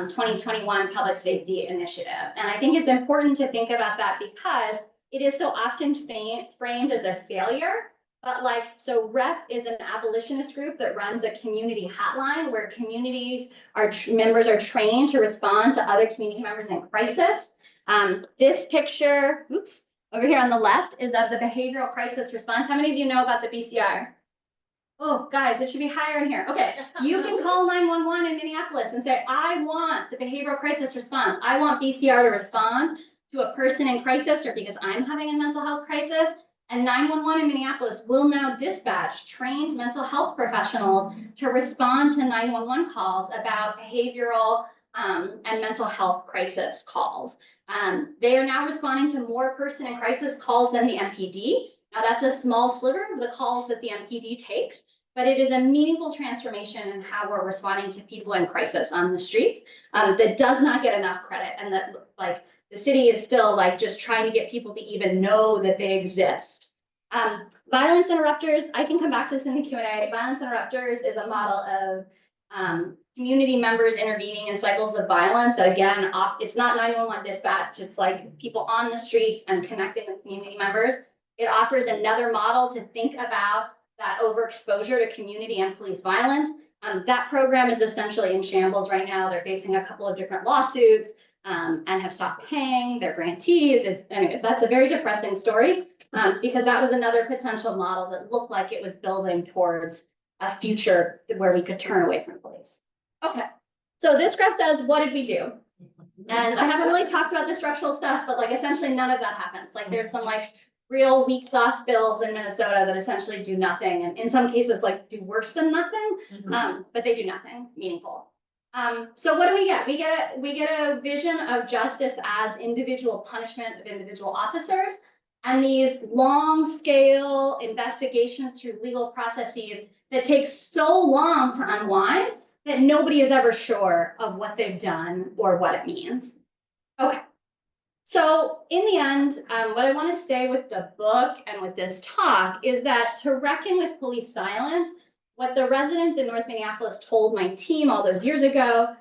2021 Public Safety Initiative. And I think it's important to think about that because it is so often framed as a failure. But like, so REP is an abolitionist group that runs a community hotline where communities members are trained to respond to other community members in crisis. This picture, oops, over here on the left is of the behavioral crisis response. How many of you know about the BCR? Oh, guys, it should be higher in here. Okay, you can call 911 in Minneapolis and say, I want the behavioral crisis response. I want BCR to respond to a person in crisis or because I'm having a mental health crisis. And 911 in Minneapolis will now dispatch trained mental health professionals to respond to 911 calls about behavioral and mental health crisis calls. They are now responding to more person in crisis calls than the MPD. Now that's a small sliver of the calls that the MPD takes, but it is a meaningful transformation in how we're responding to people in crisis on the streets that does not get enough credit, and that like the city is still like just trying to get people to even know that they exist. Violence interrupters, I can come back to this in the Q&A. Violence interrupters is a model of community members intervening in cycles of violence that again, it's not 911 dispatch, it's like people on the streets and connecting with community members. It offers another model to think about that overexposure to community and police violence. That program is essentially in shambles right now. They're facing a couple of different lawsuits and have stopped paying their grantees. Anyway, that's a very depressing story because that was another potential model that looked like it was building towards a future where we could turn away from police. Okay, so this graph says, what did we do? And I haven't really talked about the structural stuff, but like essentially none of that happens. Like there's some like real weak sauce bills in Minnesota that essentially do nothing, and in some cases like do worse than nothing, but they do nothing meaningful. So what do we get? We get a vision of justice as individual punishment of individual officers, and these long scale investigations through legal processes that take so long to unwind that nobody is ever sure of what they've done or what it means. Okay. So in the end, what I want to say with the book and with this talk is that to reckon with police silence, what the residents in North Minneapolis told my team all those years ago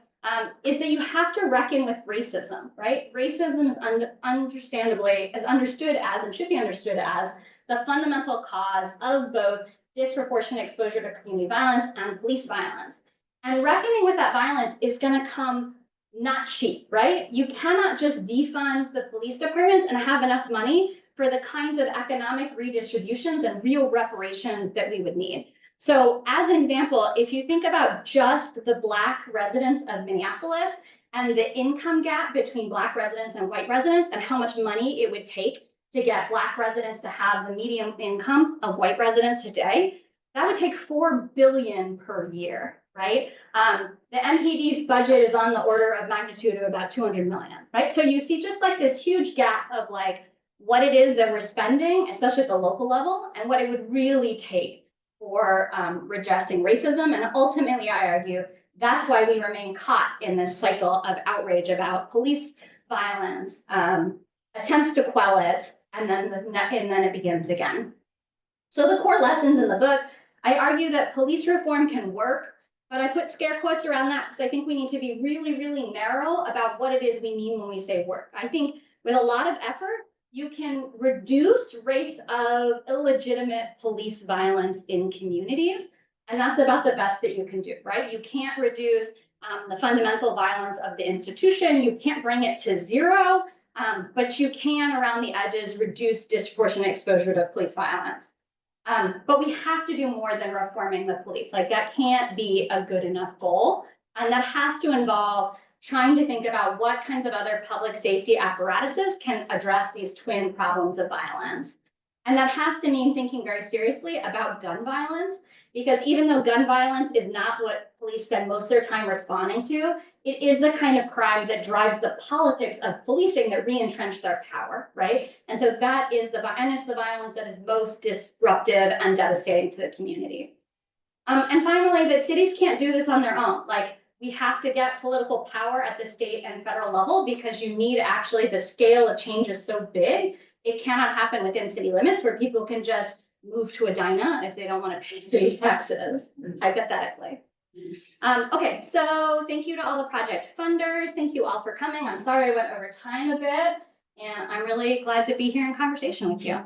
is that you have to reckon with racism, right? Racism is understandably is understood as and should be understood as the fundamental cause of both disproportionate exposure to community violence and police violence. And reckoning with that violence is going to come not cheap, right? You cannot just defund the police departments and have enough money for the kinds of economic redistributions and real reparations that we would need. So as an example, if you think about just the Black residents of Minneapolis and the income gap between Black residents and white residents and how much money it would take to get Black residents to have the median income of white residents today, that would take $4 billion per year, right? The MPD's budget is on the order of magnitude of about 200 million, right? So you see just like this huge gap of like what it is that we're spending, especially at the local level, and what it would really take for redressing racism. And ultimately, I argue, that's why we remain caught in this cycle of outrage about police violence, attempts to quell it, and then it begins again. So the core lessons in the book, I argue that police reform can work, but I put scare quotes around that because I think we need to be really, really narrow about what it is we mean when we say work. I think with a lot of effort, you can reduce rates of illegitimate police violence in communities, and that's about the best that you can do, right? You can't reduce the fundamental violence of the institution. You can't bring it to zero, but you can, around the edges, reduce disproportionate exposure to police violence. But we have to do more than reforming the police. Like that can't be a good enough goal. And that has to involve trying to think about what kinds of other public safety apparatuses can address these twin problems of violence. And that has to mean thinking very seriously about gun violence, because even though gun violence is not what police spend most of their time responding to, it is the kind of crime that drives the politics of policing that re-entrench their power, right? And so that is it's the violence that is most disruptive and devastating to the community. And finally, that cities can't do this on their own. Like, we have to get political power at the state and federal level because you need actually the scale of change is so big. It cannot happen within city limits where people can just move to Edina if they don't want to pay state taxes, hypothetically. Okay, so thank you to all the project funders. Thank you all for coming. I'm sorry I went over time a bit, and I'm really glad to be here in conversation with you.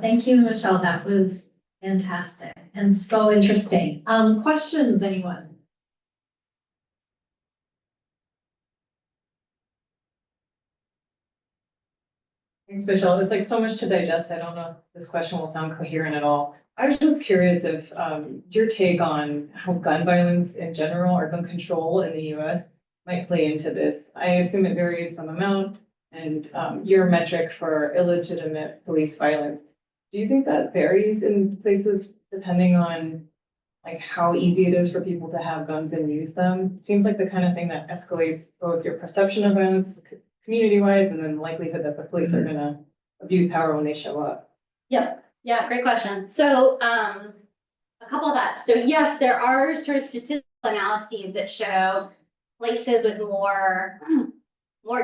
Thank you, Michelle. That was fantastic and so interesting. Questions, anyone? Thanks, Michelle. There's like so much to digest. I don't know if this question will sound coherent at all. I was just curious if your take on how gun violence in general or gun control in the US might play into this. I assume it varies some amount, and your metric for illegitimate police violence. Do you think that varies in places depending on like how easy it is for people to have guns and use them? It seems like the kind of thing that escalates both your perception of violence community-wise and then the likelihood that the police are gonna abuse power when they show up. Yep. Yeah, great question. So a couple of that. So yes, there are sort of statistical analyses that show places with more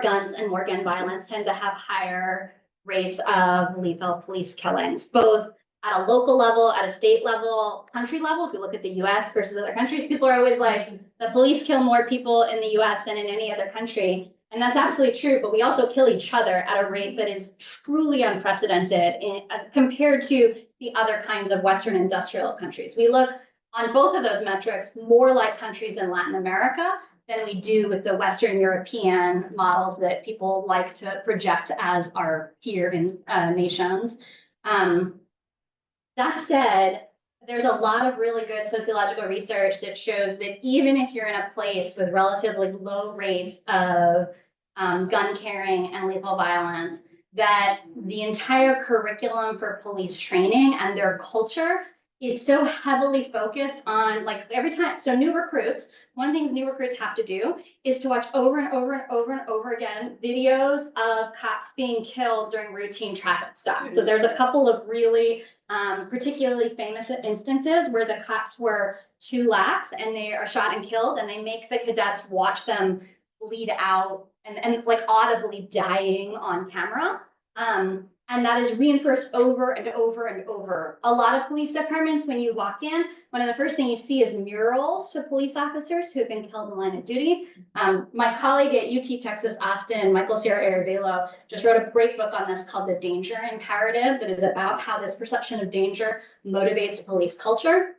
guns and more gun violence tend to have higher rates of lethal police killings, both at a local level, at a state level, country level. If you look at the US versus other countries, people are always like, the police kill more people in the US than in any other country. And that's absolutely true, but we also kill each other at a rate that is truly unprecedented compared to the other kinds of Western industrial countries. We look on both of those metrics more like countries in Latin America than we do with the Western European models that people like to project as our peer in nations. That said, there's a lot of really good sociological research that shows that even if you're in a place with relatively low rates of gun carrying and lethal violence, that the entire curriculum for police training and their culture is so heavily focused on, like, every time, so new recruits, one of the things new recruits have to do is to watch over and over and over and over again videos of cops being killed during routine traffic stops. So there's a couple of really particularly famous instances where the cops were too lax and they are shot and killed, and they make the cadets watch them bleed out and like audibly dying on camera. And that is reinforced over and over and over. A lot of police departments, when you walk in, one of the first things you see is murals to police officers who have been killed in the line of duty. My colleague at UT Texas Austin, Michael Sierra Arevalo, just wrote a great book on this called The Danger Imperative, that is about how this perception of danger motivates police culture.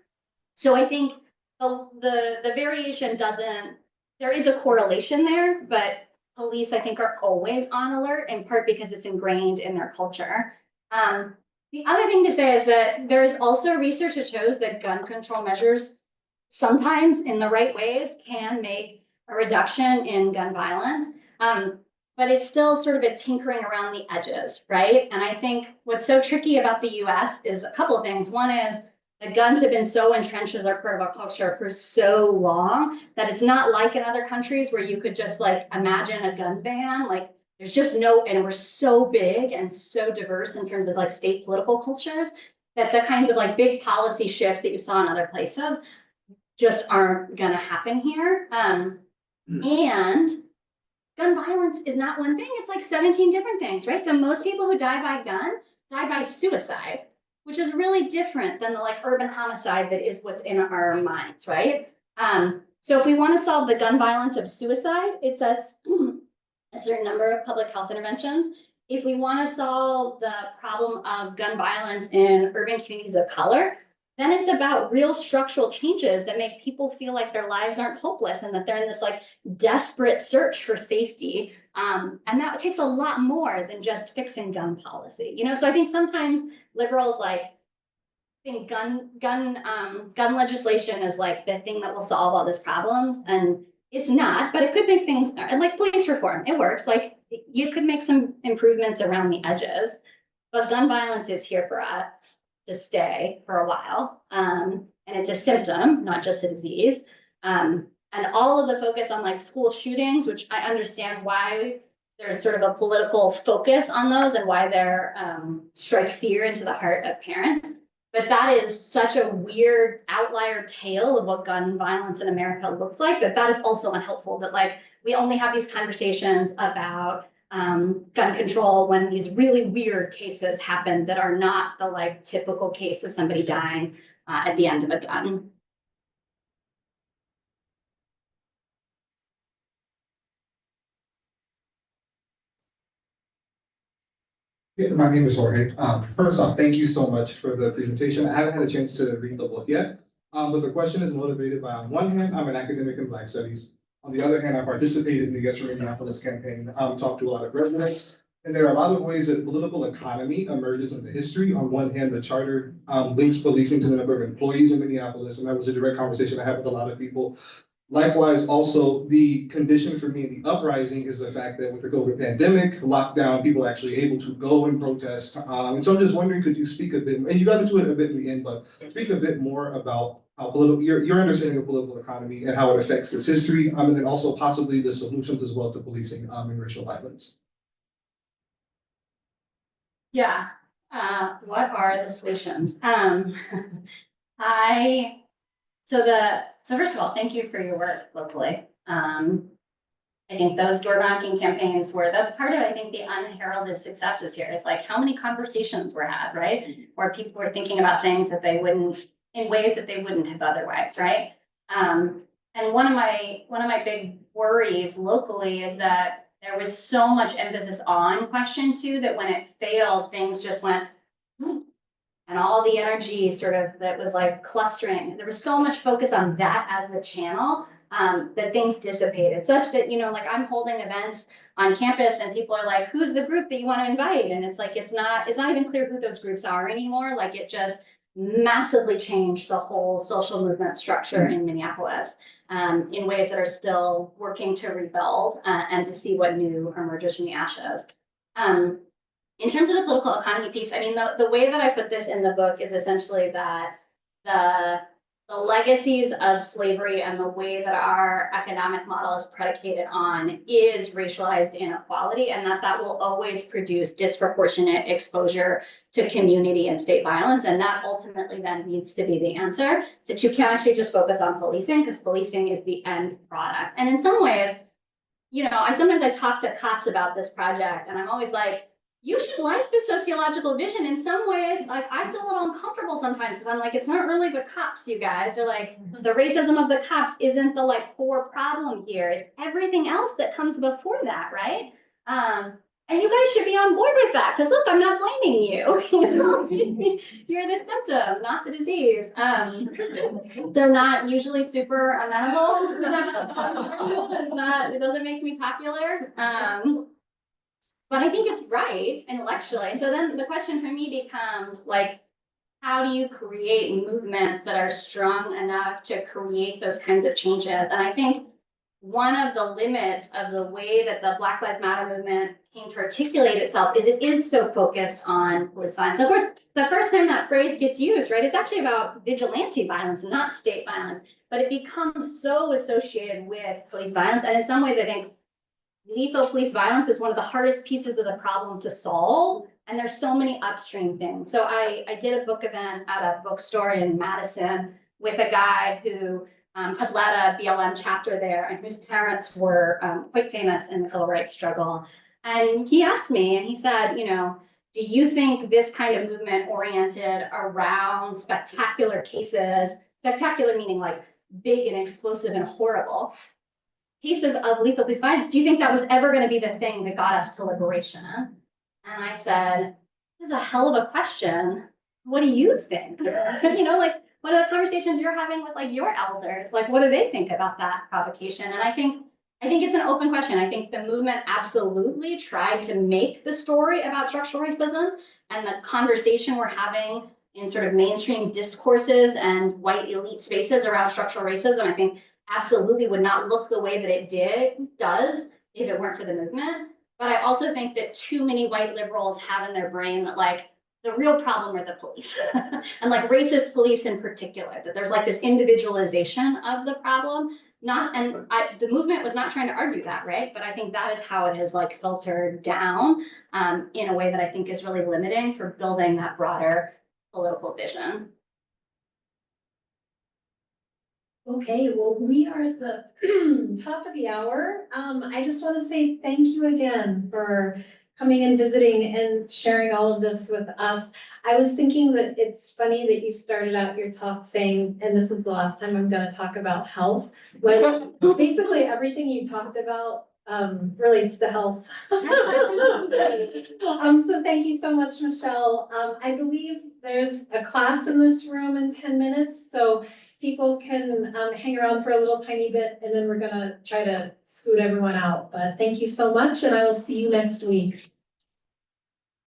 So I think the variation doesn't, there is a correlation there, but police, I think, are always on alert, in part because it's ingrained in their culture. The other thing to say is that there is also research that shows that gun control measures sometimes in the right ways can make a reduction in gun violence. But it's still sort of a tinkering around the edges, right? And I think what's so tricky about the US is a couple of things. One is the guns have been so entrenched as our part of our culture for so long that it's not like in other countries where you could just like imagine a gun ban. Like there's just no, and we're so big and so diverse in terms of like state political cultures that the kinds of like big policy shifts that you saw in other places just aren't gonna happen here. And gun violence is not one thing, it's like 17 different things, right? So most people who die by gun die by suicide, which is really different than the like urban homicide that is what's in our minds, right? So if we want to solve the gun violence of suicide, it says a certain number of public health interventions. If we want to solve the problem of gun violence in urban communities of color, then it's about real structural changes that make people feel like their lives aren't hopeless and that they're in this like desperate search for safety. And that takes a lot more than just fixing gun policy, you know? So I think sometimes liberals like think gun legislation is like the thing that will solve all these problems, and it's not, but it could make things, and like police reform, it works. Like you could make some improvements around the edges, but gun violence is here for us to stay for a while. And it's a symptom, not just a disease. And all of the focus on like school shootings, which I understand why there's sort of a political focus on those and why they're strike fear into the heart of parents. But that is such a weird outlier tale of what gun violence in America looks like, that is also unhelpful, that like we only have these conversations about gun control when these really weird cases happen that are not the like typical case of somebody dying at the end of a gun. Yeah, my name is Jorge. First off, thank you so much for the presentation. I haven't had a chance to read the book yet, but the question is motivated by, on one hand, I'm an academic in Black Studies. On the other hand, I participated in the Yes for Minneapolis campaign, talked to a lot of residents, and there are a lot of ways that political economy emerges into history. On one hand, the charter links policing to the number of employees in Minneapolis, and that was a direct conversation I had with a lot of people. Likewise, also, the condition for me in the uprising is the fact that with the COVID pandemic, lockdown, people are actually able to go and protest. And so I'm just wondering, could you speak a bit, and you got into it a bit in the end, but speak a bit more about how political, your understanding of political economy and how it affects its history, and then also possibly the solutions as well to policing and racial violence. Yeah, what are the solutions? So first of all, thank you for your work locally. I think those door knocking campaigns that's part of, I think, the unheralded successes here. It's like how many conversations were had, right? Where people were thinking about things that they wouldn't, in ways that they wouldn't have otherwise, right? And one of my big worries locally is that there was so much emphasis on question 2 that when it failed, things just went, and all the energy sort of that was like clustering. There was so much focus on that as the channel that things dissipated, such that, you know, like I'm holding events on campus and people are like, who's the group that you want to invite? And it's like, it's not even clear who those groups are anymore. Like it just massively changed the whole social movement structure in Minneapolis in ways that are still working to rebuild and to see what new emerges from the ashes. In terms of the political economy piece, I mean, the way that I put this in the book is essentially that the legacies of slavery and the way that our economic model is predicated on is racialized inequality, and that will always produce disproportionate exposure to community and state violence. And that ultimately then needs to be the answer, that you can't actually just focus on policing, because policing is the end product. And in some ways, you know, sometimes I talk to cops about this project and I'm always like, you should like the sociological vision. In some ways, like I feel a little uncomfortable sometimes because I'm like, it's not really the cops, you guys, or like the racism of the cops isn't the like core problem here. It's everything else that comes before that, right? And you guys should be on board with that because look, I'm not blaming you. You're the symptom, not the disease. They're not usually super amenable. It's not, it doesn't make me popular. But I think it's right intellectually. And so then the question for me becomes like, how do you create movements that are strong enough to create those kinds of changes? And I think one of the limits of the way that the Black Lives Matter movement came to articulate itself is it is so focused on police violence. Of course, the first time that phrase gets used, right, it's actually about vigilante violence, not state violence, but it becomes so associated with police violence. And in some ways, I think lethal police violence is one of the hardest pieces of the problem to solve. And there's so many upstream things. So I did a book event at a bookstore in Madison with a guy who had led a BLM chapter there and whose parents were quite famous in the civil rights struggle. And he asked me, and he said, you know, do you think this kind of movement oriented around spectacular cases, spectacular meaning like big and explosive and horrible cases of lethal police violence, do you think that was ever going to be the thing that got us to liberation? And I said, this is a hell of a question. What do you think? You know, like, what are the conversations you're having with like your elders? Like, what do they think about that provocation? And I think it's an open question. I think the movement absolutely tried to make the story about structural racism and the conversation we're having in sort of mainstream discourses and white elite spaces around structural racism, I think absolutely would not look the way that it does if it weren't for the movement. But I also think that too many white liberals have in their brain that like the real problem are the police and like racist police in particular, that there's like this individualization of the problem. The movement was not trying to argue that, right? But I think that is how it has like filtered down in a way that I think is really limiting for building that broader political vision. Okay, well, we are at the top of the hour. I just want to say thank you again for coming and visiting and sharing all of this with us. I was thinking that it's funny that you started out your talk saying, and this is the last time I'm going to talk about health, when basically everything you talked about relates to health. So thank you so much, Michelle. I believe there's a class in this room in 10 minutes, so people can hang around for a little tiny bit, and then we're gonna try to scoot everyone out. But thank you so much, and I will see you next week.